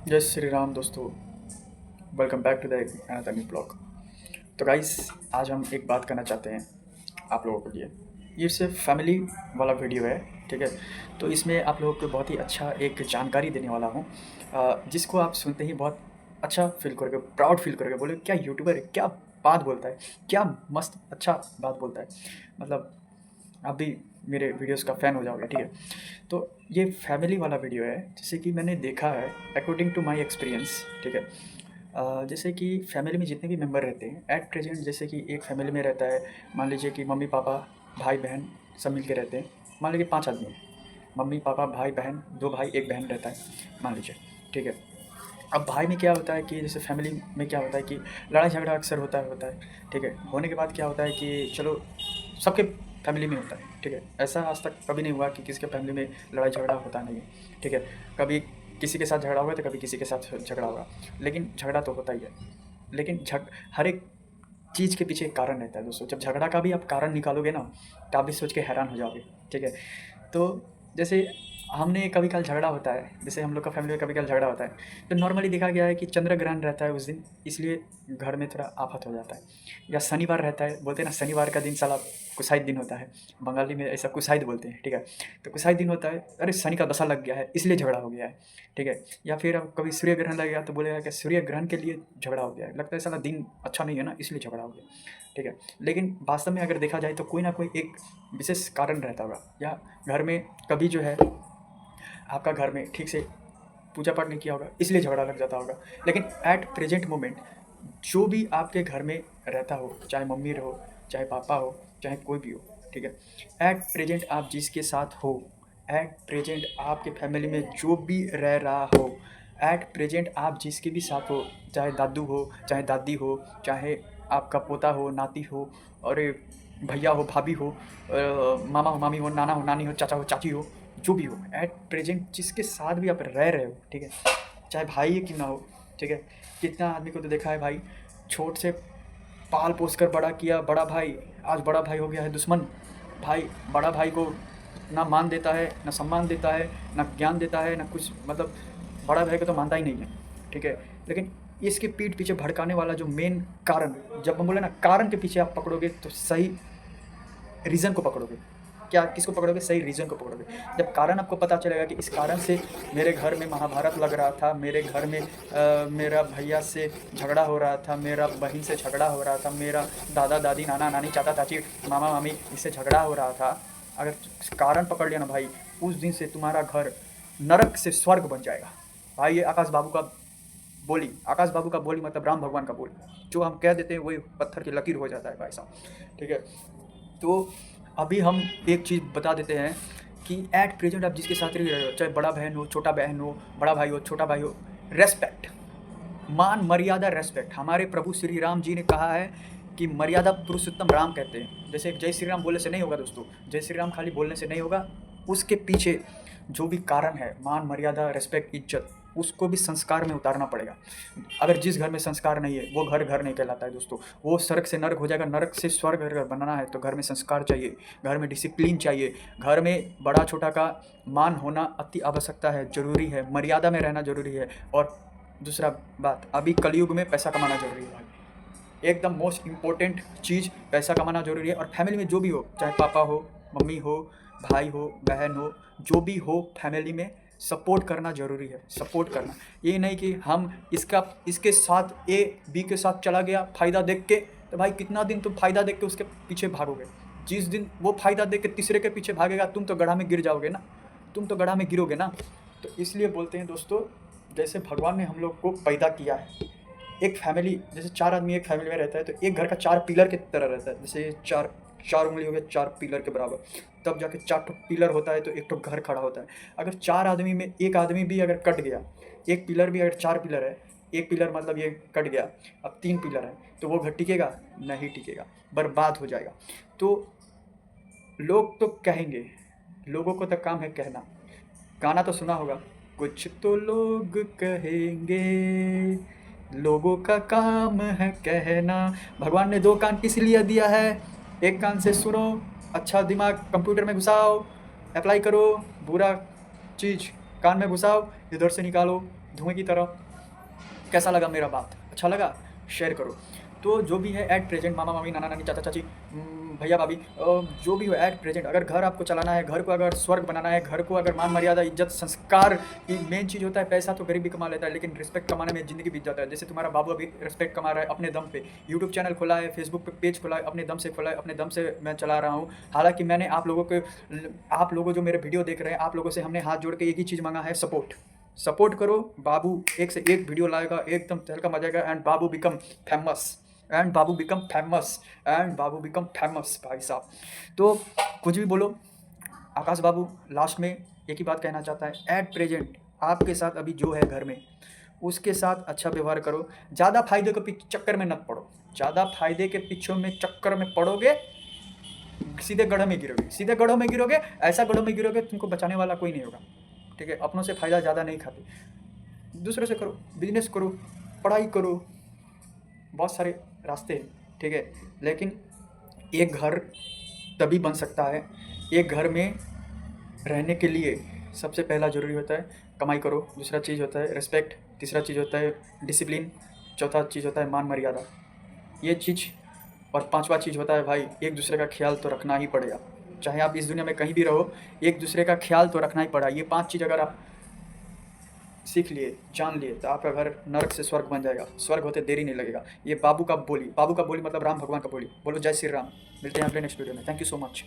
जय श्री राम दोस्तों। Welcome back to the another new blog. तो गाइस, आज हम एक बात करना चाहते हैं आप लोगों के लिए। ये सिर्फ फैमिली वाला वीडियो है, ठीक है। तो इसमें आप लोगों को बहुत ही अच्छा एक जानकारी देने वाला हूँ, जिसको आप सुनते ही बहुत अच्छा फील करोगे, प्राउड फील करोगे। बोले क्या यूट्यूबर है, क्या बात बोलता है, क्या मस्त अच्छा बात बोलता है। मतलब आप भी मेरे वीडियोस का फ़ैन हो जाओगे, ठीक है। तो ये फैमिली वाला वीडियो है, जैसे कि मैंने देखा है अकॉर्डिंग टू माय एक्सपीरियंस, ठीक है। जैसे कि फैमिली में जितने भी मेंबर रहते हैं एट प्रेजेंट, जैसे कि एक फैमिली में रहता है, मान लीजिए कि मम्मी पापा भाई बहन सब मिल के रहते हैं। मान लीजिए 5 आदमी हैं, मम्मी पापा भाई बहन, 2 भाई 1 बहन रहता है, मान लीजिए, ठीक है। अब भाई में क्या होता है कि जैसे फैमिली में क्या होता है कि लड़ाई झगड़ा अक्सर होता है, ठीक है। होने के बाद क्या होता है कि चलो सबके फैमिली में होता है, ठीक है। ऐसा आज तक कभी नहीं हुआ कि किसी के फैमिली में लड़ाई झगड़ा होता नहीं है, ठीक है। कभी किसी के साथ झगड़ा होगा तो कभी किसी के साथ झगड़ा होगा, लेकिन झगड़ा तो होता ही है। लेकिन हर एक चीज़ के पीछे एक कारण रहता है दोस्तों। जब झगड़ा का भी आप कारण निकालोगे ना, तो आप भी सोच के हैरान हो जाओगे, ठीक है। तो जैसे हमने कभी कल झगड़ा होता है, जैसे हम लोग का फैमिली में कभी कल झगड़ा होता है, तो नॉर्मली देखा गया है कि चंद्र ग्रहण रहता है उस दिन, इसलिए घर में थोड़ा आफत हो जाता है। या शनिवार रहता है, बोलते हैं ना शनिवार का दिन साला कुसाइद दिन होता है, बंगाली में ऐसा कुसाइद बोलते हैं, ठीक है। तो कुसाइद दिन होता है, अरे शनि का दशा लग गया है इसलिए झगड़ा हो गया है, ठीक है। या फिर अब कभी सूर्य ग्रहण लगेगा तो बोलेगा कि सूर्य ग्रहण के लिए झगड़ा हो गया है, लगता है साला दिन अच्छा नहीं है ना इसलिए झगड़ा हो गया, ठीक है। लेकिन वास्तव में अगर देखा जाए तो कोई ना कोई एक विशेष कारण रहता होगा। या घर में कभी जो है आपका घर में ठीक से पूजा पाठ नहीं किया होगा इसलिए झगड़ा लग जाता होगा। लेकिन एट प्रेजेंट मोमेंट जो भी आपके घर में रहता हो, चाहे मम्मी रहो, चाहे पापा हो, चाहे कोई भी हो, ठीक है। एट प्रेजेंट आप जिसके साथ हो, एट प्रेजेंट आपके फैमिली में जो भी रह रहा हो, एट प्रेजेंट आप जिसके भी साथ हो, चाहे दादू हो, चाहे दादी हो, चाहे आपका पोता हो, नाती हो, और भैया हो, भाभी हो, मामा हो, मामी हो, नाना हो, नानी हो, चाचा हो, चाची हो, जो भी हो, एट प्रेजेंट जिसके साथ भी आप रह रहे हो, ठीक है। चाहे भाई ही क्यों ना हो, ठीक है। कितना आदमी को तो देखा है भाई, छोट से पाल पोस कर बड़ा किया बड़ा भाई, आज बड़ा भाई हो गया है दुश्मन। भाई बड़ा भाई को ना मान देता है, ना सम्मान देता है, ना ज्ञान देता है, ना कुछ, मतलब बड़ा भाई को तो मानता ही नहीं है, ठीक है। लेकिन इसके पीठ पीछे भड़काने वाला जो मेन कारण, जब हम बोले ना कारण के पीछे आप पकड़ोगे तो सही रीज़न को पकड़ोगे। क्या किसको पकड़ोगे? सही रीज़न को पकड़ोगे। जब कारण आपको पता चलेगा कि इस कारण से मेरे घर में महाभारत लग रहा था, मेरे घर में मेरा भैया से झगड़ा हो रहा था, मेरा बहन से झगड़ा हो रहा था, मेरा दादा दादी नाना नानी चाचा चाची मामा मामी इससे झगड़ा हो रहा था, अगर कारण पकड़ लिया ना भाई, उस दिन से तुम्हारा घर नरक से स्वर्ग बन जाएगा। भाई ये आकाश बाबू का बोली मतलब राम भगवान का बोली, जो हम कह देते हैं वही पत्थर की लकीर हो जाता है भाई साहब, ठीक है। तो अभी हम एक चीज़ बता देते हैं कि एट प्रेजेंट आप जिसके साथ रह रहे हो, चाहे बड़ा बहन हो, छोटा बहन हो, बड़ा भाई हो, छोटा भाई हो, रेस्पेक्ट, मान मर्यादा, रेस्पेक्ट। हमारे प्रभु श्री राम जी ने कहा है कि मर्यादा पुरुषोत्तम राम कहते हैं। जैसे जय श्री राम बोलने से नहीं होगा दोस्तों, जय श्री राम खाली बोलने से नहीं होगा, उसके पीछे जो भी कारण है, मान मर्यादा रेस्पेक्ट इज्जत, उसको भी संस्कार में उतारना पड़ेगा। अगर जिस घर में संस्कार नहीं है वो घर घर नहीं कहलाता है दोस्तों, वो स्वर्ग से नर्क हो जाएगा। नर्क से स्वर्ग अगर बनना है तो घर में संस्कार चाहिए, घर में डिसिप्लिन चाहिए, घर में बड़ा छोटा का मान होना अति आवश्यकता है, जरूरी है, मर्यादा में रहना जरूरी है। और दूसरा बात, अभी कलयुग में पैसा कमाना ज़रूरी है भाई, एकदम मोस्ट इम्पोर्टेंट चीज़ पैसा कमाना ज़रूरी है। और फैमिली में जो भी हो, चाहे पापा हो, मम्मी हो, भाई हो, बहन हो, जो भी हो फैमिली में, सपोर्ट करना ज़रूरी है। सपोर्ट करना, ये नहीं कि हम इसके साथ ए बी के साथ चला गया फ़ायदा देख के, तो भाई कितना दिन तुम फ़ायदा देख के उसके पीछे भागोगे। जिस दिन वो फ़ायदा देख के तीसरे के पीछे भागेगा, तुम तो गड्ढा में गिर जाओगे ना, तुम तो गड्ढा में गिरोगे ना। तो इसलिए बोलते हैं दोस्तों, जैसे भगवान ने हम लोग को पैदा किया है, एक फैमिली जैसे 4 आदमी एक फैमिली में रहता है तो एक घर का 4 पिलर की तरह रहता है। जैसे ये 4 उंगली हो गया 4 पिलर के बराबर, तब जाके 4 ठो पिलर होता है तो एक ठो घर खड़ा होता है। अगर 4 आदमी में एक आदमी भी अगर कट गया, एक पिलर भी, अगर 4 पिलर है, एक पिलर मतलब ये कट गया, अब 3 पिलर है, तो वो घर टिकेगा? नहीं टिकेगा, बर्बाद हो जाएगा। तो लोग तो कहेंगे, लोगों को तो काम है कहना। गाना तो सुना होगा, कुछ तो लोग कहेंगे, लोगों का काम है कहना। भगवान ने 2 कान किस लिए दिया है? एक कान से सुनो, अच्छा दिमाग कंप्यूटर में घुसाओ, अप्लाई करो, बुरा चीज़ कान में घुसाओ, इधर से निकालो, धुएँ की तरह। कैसा लगा मेरा बात? अच्छा लगा? शेयर करो। तो जो भी है एट प्रेजेंट मामा मामी नाना नानी चाचा चाची भैया भाभी जो भी हो एट प्रेजेंट, अगर घर आपको चलाना है, घर को अगर स्वर्ग बनाना है, घर को अगर मान मर्यादा इज्जत संस्कार की मेन चीज़ होता है। पैसा तो गरीब भी कमा लेता है, लेकिन रिस्पेक्ट कमाने में ज़िंदगी बीत जाता है। जैसे तुम्हारा बाबू अभी रिस्पेक्ट कमा रहा है अपने दम पे, यूट्यूब चैनल खोला है, फेसबुक पे पेज खोला है, अपने दम से खोला है, अपने दम से मैं चला रहा हूँ। हालांकि मैंने आप लोगों जो मेरे वीडियो देख रहे हैं, आप लोगों से हमने हाथ जोड़ के एक ही चीज़ मांगा है, सपोर्ट। सपोर्ट करो। बाबू एक से एक वीडियो लाएगा, एकदम तहलका मचाएगा, and Babu become famous, and Babu become famous, and Babu become famous भाई साहब। तो कुछ भी बोलो, आकाश बाबू लास्ट में एक ही बात कहना चाहता है, एट प्रेजेंट आपके साथ अभी जो है घर में, उसके साथ अच्छा व्यवहार करो। ज़्यादा फायदे के चक्कर में मत पड़ो। ज़्यादा फायदे के पीछे में चक्कर में पड़ोगे, सीधे गड्ढे में गिरोगे, सीधे गड्ढों में गिरोगे। ऐसा गड्ढों में गिरोगे तुमको बचाने वाला कोई नहीं होगा। ठीक है, अपनों से फ़ायदा ज़्यादा नहीं खाते, दूसरों से करो, बिजनेस करो, पढ़ाई करो, बहुत सारे रास्ते हैं। ठीक है, लेकिन एक घर तभी बन सकता है, एक घर में रहने के लिए सबसे पहला ज़रूरी होता है कमाई करो, दूसरा चीज़ होता है रिस्पेक्ट, तीसरा चीज़ होता है डिसिप्लिन, चौथा चीज़ होता है मान मर्यादा। ये चीज़ और पांचवा चीज़ होता है भाई, एक दूसरे का ख्याल तो रखना ही पड़ेगा। चाहे आप इस दुनिया में कहीं भी रहो, एक दूसरे का ख्याल तो रखना ही पड़ा। ये 5 चीज़ अगर आप सीख लिए, जान लिए, तो आपका घर नरक से स्वर्ग बन जाएगा। स्वर्ग होते देरी नहीं लगेगा। ये बाबू का बोली मतलब राम भगवान का बोली। बोलो जय श्री राम। मिलते हैं अगले नेक्स्ट वीडियो में। Thank you so much.